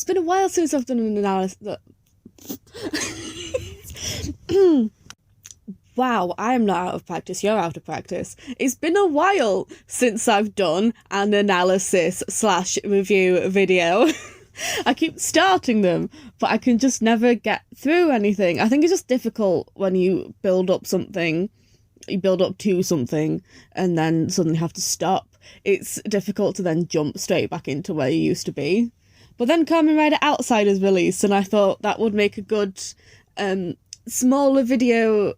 It's been a while since I've done an analysis. Wow, I am not out of practice. You're out of practice. It's been a while since I've done an analysis/review video. I keep starting them, but I can just never get through anything. I think it's just difficult when you build up something, you build up to something, and then suddenly have to stop. It's difficult to then jump straight back into where you used to be. But then Kamen Rider Outsiders released, and I thought that would make a good smaller video.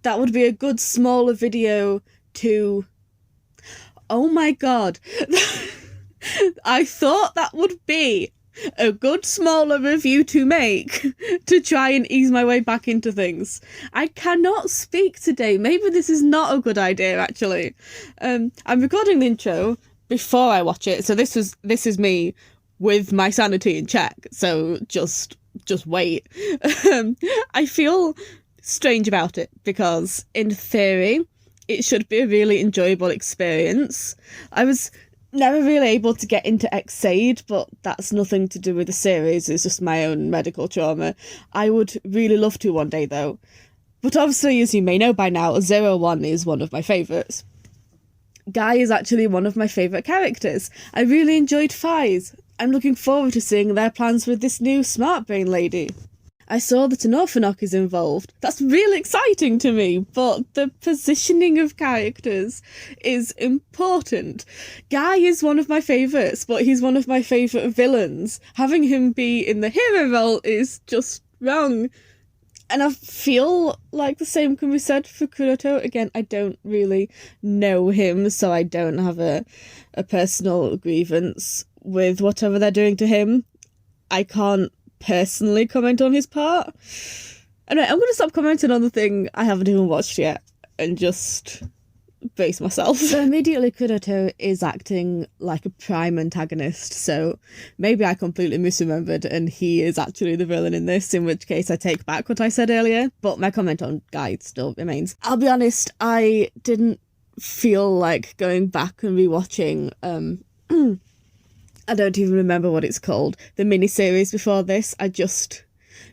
That would be a good smaller video to... Oh my god. I thought that would be a good smaller review to make to try and ease my way back into things. I cannot speak today. Maybe this is not a good idea, actually. I'm recording the intro before I watch it, so this is me with my sanity in check, so just wait. I feel strange about it because in theory it should be a really enjoyable experience. I was never really able to get into Xaid, but that's nothing to do with the series, it's just my own medical trauma. I would really love to one day though. But obviously, as you may know by now, 01 is one of my favourites. Guy is actually one of my favourite characters. I really enjoyed Fies. I'm looking forward to seeing their plans with this new Smart Brain lady. I saw that an Orphanok is involved. That's really exciting to me, but the positioning of characters is important. Guy is one of my favourites, but he's one of my favourite villains. Having him be in the hero role is just wrong. And I feel like the same can be said for Kuroto. Again, I don't really know him, so I don't have a personal grievance with whatever they're doing to him. I can't personally comment on his part. Anyway, I'm going to stop commenting on the thing I haven't even watched yet and just base myself. So immediately Kuroto is acting like a prime antagonist, so maybe I completely misremembered and he is actually the villain in this, in which case I take back what I said earlier, but my comment on Guy still remains. I'll be honest, I didn't feel like going back and rewatching I don't even remember what it's called, the miniseries before this. I just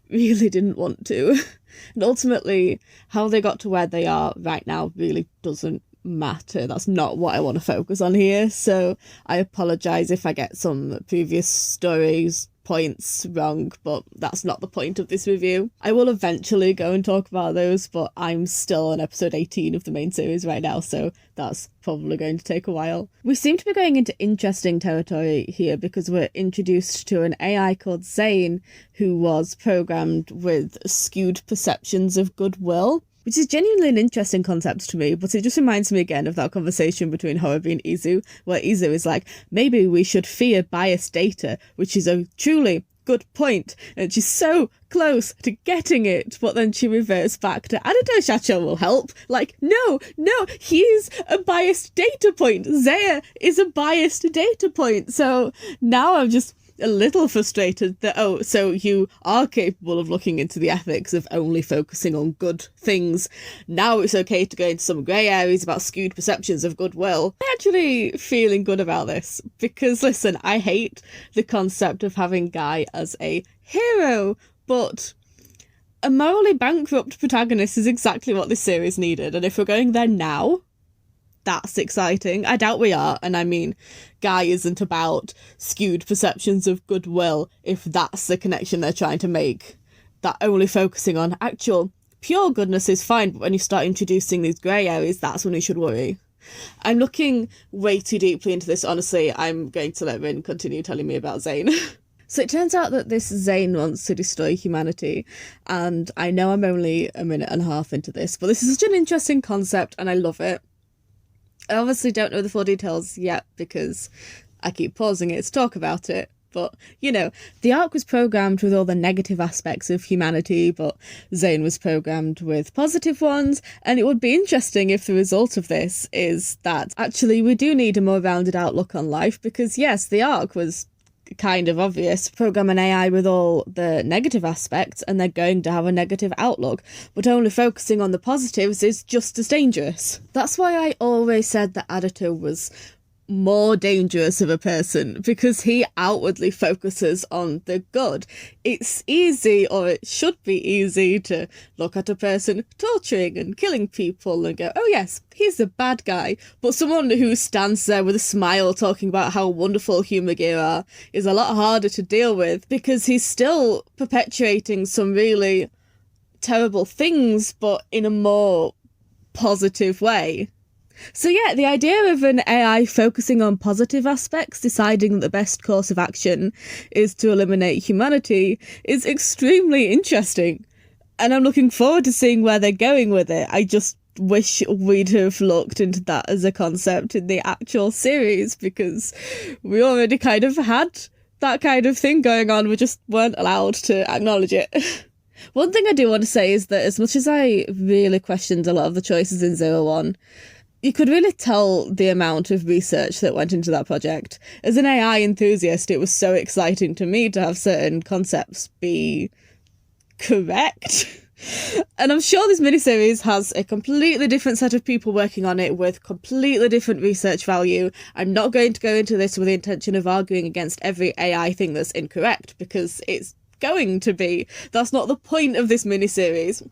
really didn't want to. And ultimately, how they got to where they are right now really doesn't matter. That's not what I want to focus on here. So I apologise if I get some previous stories points wrong, but that's not the point of this review. I will eventually go and talk about those, but I'm still on episode 18 of the main series right now, so that's probably going to take a while. We seem to be going into interesting territory here because we're introduced to an AI called Zane, who was programmed with skewed perceptions of goodwill, which is genuinely an interesting concept to me, but it just reminds me again of that conversation between Horobi and Izu, where Izu is like, maybe we should fear biased data, which is a truly good point, and she's so close to getting it, but then she reverts back to, I don't know, Shacho will help. Like, no, he's a biased data point. Zaya is a biased data point. So now I'm just a little frustrated that, oh, so you are capable of looking into the ethics of only focusing on good things. Now it's okay to go into some grey areas about skewed perceptions of goodwill. I'm actually feeling good about this because, listen, I hate the concept of having Guy as a hero, but a morally bankrupt protagonist is exactly what this series needed, and if we're going there now, that's exciting. I doubt we are, and I mean, Guy isn't about skewed perceptions of goodwill if that's the connection they're trying to make. That only focusing on actual pure goodness is fine, but when you start introducing these grey areas, that's when you should worry. I'm looking way too deeply into this, honestly. I'm going to let Rin continue telling me about Zane. So it turns out that this Zane wants to destroy humanity, and I know I'm only a minute and a half into this, but this is such an interesting concept and I love it. I obviously don't know the full details yet because I keep pausing it to talk about it, but, you know, the arc was programmed with all the negative aspects of humanity, but Zane was programmed with positive ones, and it would be interesting if the result of this is that actually we do need a more rounded outlook on life, because yes, the arc was kind of obvious. Program an AI with all the negative aspects and they're going to have a negative outlook, but only focusing on the positives is just as dangerous. That's why I always said that Adato was more dangerous of a person because he outwardly focuses on the good. It's easy, or it should be easy, to look at a person torturing and killing people and go, oh yes, he's a bad guy. But someone who stands there with a smile talking about how wonderful Human Gear are is a lot harder to deal with because he's still perpetuating some really terrible things, but in a more positive way. So yeah, the idea of an AI focusing on positive aspects, deciding that the best course of action is to eliminate humanity, is extremely interesting. And I'm looking forward to seeing where they're going with it. I just wish we'd have looked into that as a concept in the actual series, because we already kind of had that kind of thing going on. We just weren't allowed to acknowledge it. One thing I do want to say is that as much as I really questioned a lot of the choices in Zero One, you could really tell the amount of research that went into that project. As an AI enthusiast, it was so exciting to me to have certain concepts be correct. And I'm sure this miniseries has a completely different set of people working on it with completely different research value. I'm not going to go into this with the intention of arguing against every AI thing that's incorrect, because it's going to be. That's not the point of this miniseries.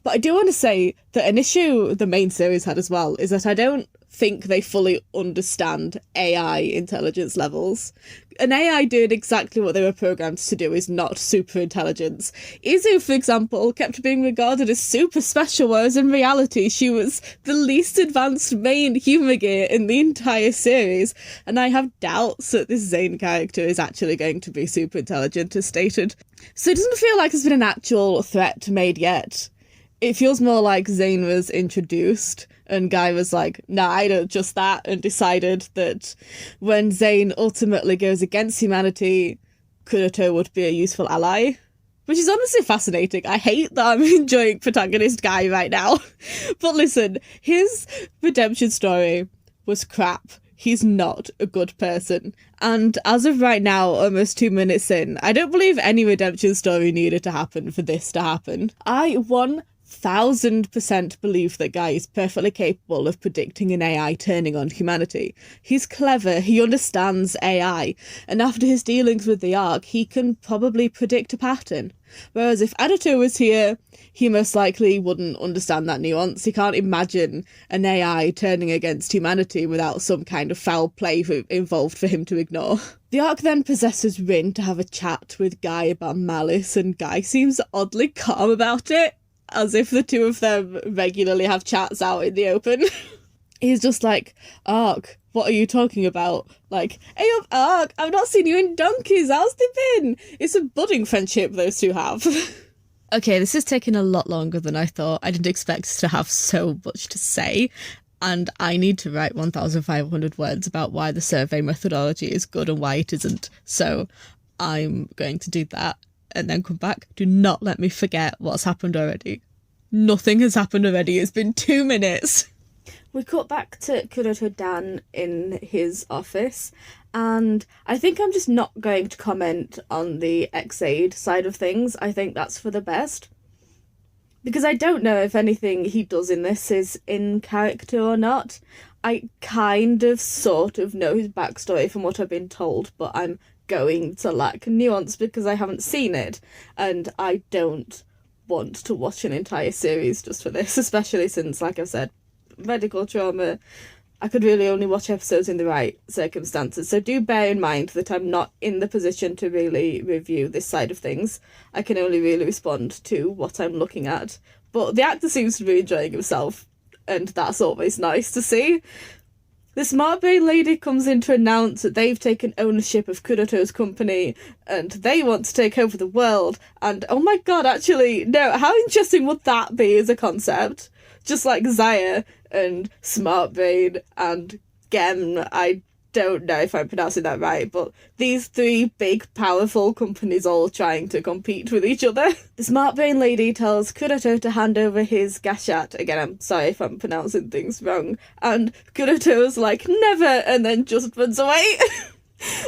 But I do want to say that an issue the main series had as well is that I don't think they fully understand AI intelligence levels. An AI doing exactly what they were programmed to do is not super intelligence. Izu, for example, kept being regarded as super special, whereas in reality she was the least advanced main Human Gear in the entire series, and I have doubts that this Zane character is actually going to be super intelligent as stated. So it doesn't feel like there's been an actual threat made yet. It feels more like Zane was introduced and Guy was like, nah, I don't just that, and decided that when Zane ultimately goes against humanity, Kuroto would be a useful ally. Which is honestly fascinating. I hate that I'm enjoying protagonist Guy right now. But listen, his redemption story was crap. He's not a good person. And as of right now, almost 2 minutes in, I don't believe any redemption story needed to happen for this to happen. I 1000% believe that Guy is perfectly capable of predicting an AI turning on humanity. He's clever, he understands AI, and after his dealings with the Ark, he can probably predict a pattern. Whereas if Editor was here, he most likely wouldn't understand that nuance. He can't imagine an AI turning against humanity without some kind of foul play involved for him to ignore. The Ark then possesses Rin to have a chat with Guy about malice, and Guy seems oddly calm about it, as if the two of them regularly have chats out in the open. He's just like, Ark, what are you talking about? Like, hey up, Ark, I've not seen you in donkeys, how's they been? It's a budding friendship those two have. Okay, this is taking a lot longer than I thought. I didn't expect to have so much to say, and I need to write 1,500 words about why the survey methodology is good and why it isn't. So I'm going to do that and then come back. Do not let me forget what's happened already. Nothing has happened already. It's been 2 minutes. We cut back to Kuroto Dan in his office, and I think I'm just not going to comment on the X-Aid side of things. I think that's for the best. Because I don't know if anything he does in this is in character or not. I kind of sort of know his backstory from what I've been told, but I'm going to lack nuance because I haven't seen it, and I don't want to watch an entire series just for this, especially since, like I've said, medical trauma, I could really only watch episodes in the right circumstances. So do bear in mind that I'm not in the position to really review this side of things. I can only really respond to what I'm looking at. But the actor seems to be enjoying himself, and that's always nice to see. The smart brain lady comes in to announce that they've taken ownership of Kuroto's company and they want to take over the world. And oh my god, actually, no, how interesting would that be as a concept? Just like Zaya and Smart Brain and Gem, I don't know if I'm pronouncing that right, but these three big, powerful companies all trying to compete with each other. The Smart Brain lady tells Kuroto to hand over his gashat. Again, I'm sorry if I'm pronouncing things wrong. And Kuroto's like, never, and then just runs away.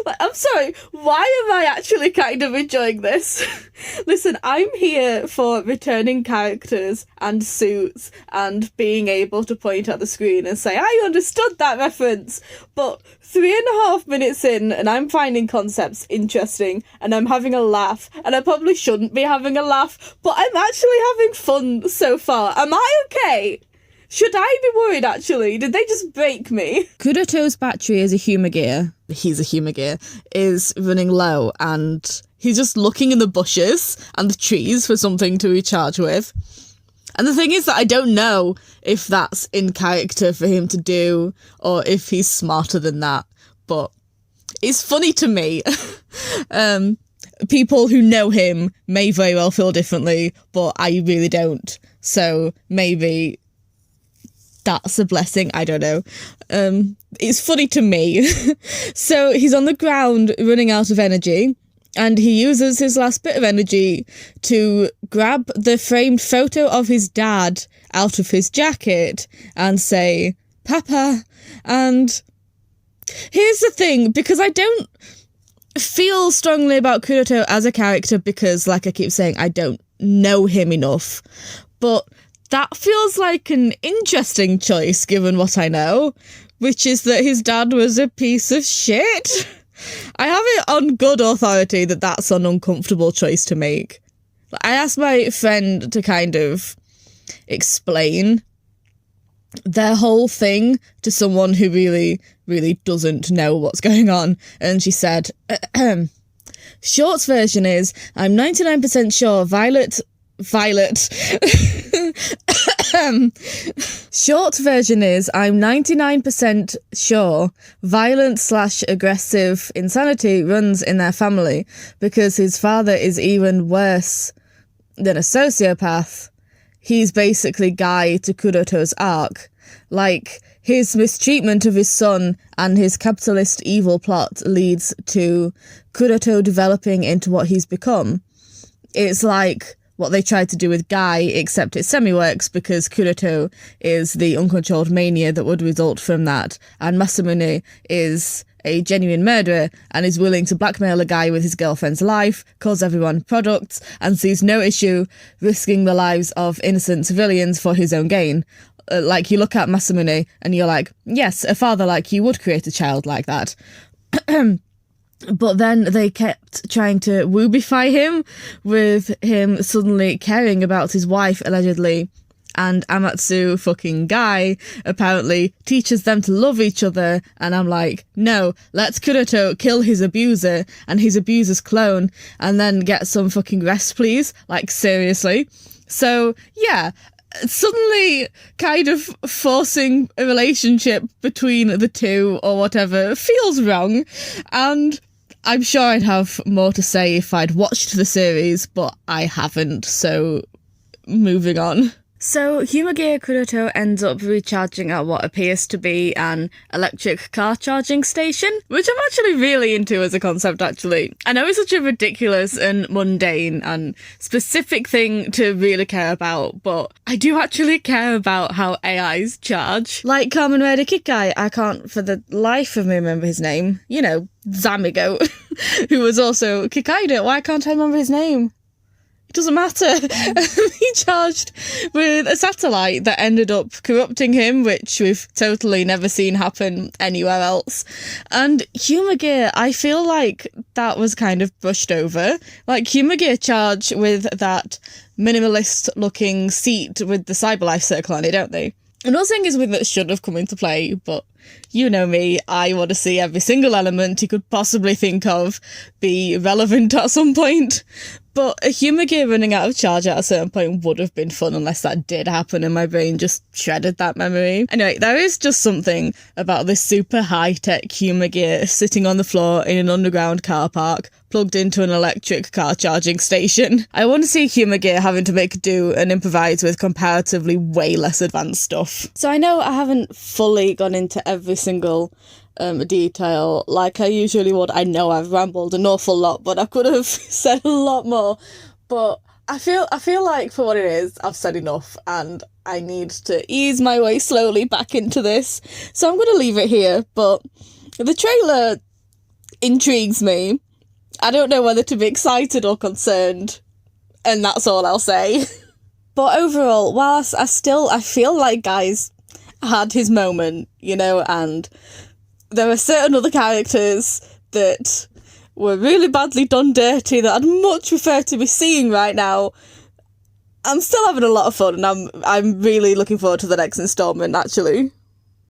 Like, I'm sorry, why am I actually kind of enjoying this? Listen, I'm here for returning characters and suits and being able to point at the screen and say, I understood that reference. But 3.5 minutes in, and I'm finding concepts interesting, and I'm having a laugh, and I probably shouldn't be having a laugh, but I'm actually having fun so far. Am I okay? Should I be worried, actually? Did they just break me? Kuroto's battery is a humour gear. He's a humour gear. Is running low, and he's just looking in the bushes and the trees for something to recharge with. And the thing is that I don't know if that's in character for him to do, or if he's smarter than that. But it's funny to me. People who know him may very well feel differently, but I really don't. So maybe that's a blessing, I don't know. It's funny to me. So he's on the ground running out of energy, and he uses his last bit of energy to grab the framed photo of his dad out of his jacket and say, Papa. And here's the thing, because I don't feel strongly about Kuroto as a character because, like I keep saying, I don't know him enough. But that feels like an interesting choice given what I know, which is that his dad was a piece of shit. I have it on good authority that that's an uncomfortable choice to make. I asked my friend to kind of explain their whole thing to someone who really, really doesn't know what's going on, and she said, Short's version is, I'm 99% sure Violet. Short version is, I'm 99% sure violent/aggressive insanity runs in their family because his father is even worse than a sociopath. He's basically Guy to Kuroto's arc. Like, his mistreatment of his son and his capitalist evil plot leads to Kuroto developing into what he's become. It's like what they tried to do with Guy, except it semi-works because Kuroto is the uncontrolled mania that would result from that, and Masamune is a genuine murderer and is willing to blackmail a guy with his girlfriend's life, cause everyone products, and sees no issue risking the lives of innocent civilians for his own gain. Like, you look at Masamune and you're like, yes, a father like you would create a child like that. But then they kept trying to woobify him, with him suddenly caring about his wife, allegedly. And Amatsu fucking Guy apparently teaches them to love each other. And I'm like, no, let's Kuroto kill his abuser and his abuser's clone and then get some fucking rest, please. Like, seriously. So, yeah. Suddenly kind of forcing a relationship between the two or whatever feels wrong, and I'm sure I'd have more to say if I'd watched the series, but I haven't, so moving on. So, Humour Gear Kuroto ends up recharging at what appears to be an electric car charging station, which I'm actually really into as a concept, actually. I know it's such a ridiculous and mundane and specific thing to really care about, but I do actually care about how AIs charge. Like Kamen Rider Kikai, I can't for the life of me remember his name. You know, Zamigo, who was also Kikaido. Why can't I remember his name? It doesn't matter. He charged with a satellite that ended up corrupting him, which we've totally never seen happen anywhere else. And Humour Gear, I feel like that was kind of brushed over. Like, Humour Gear charge with that minimalist-looking seat with the Cyberlife circle on it, don't they? I'm not saying it's something that should have come into play, but you know me, I want to see every single element you could possibly think of be relevant at some point. But a Humour Gear running out of charge at a certain point would have been fun unless that did happen and my brain just shredded that memory. Anyway, there is just something about this super high-tech Humour Gear sitting on the floor in an underground car park, plugged into an electric car charging station. I want to see Humour Gear having to make do and improvise with comparatively way less advanced stuff. So I know I haven't fully gone into every single detail like I usually would. I know I've rambled an awful lot, but I could have said a lot more. But I feel like for what it is, I've said enough and I need to ease my way slowly back into this. So I'm going to leave it here. But the trailer intrigues me. I don't know whether to be excited or concerned, and that's all I'll say. But overall, while I feel like Guy's had his moment, you know, and there are certain other characters that were really badly done dirty that I'd much prefer to be seeing right now. I'm still having a lot of fun, and I'm really looking forward to the next instalment, actually.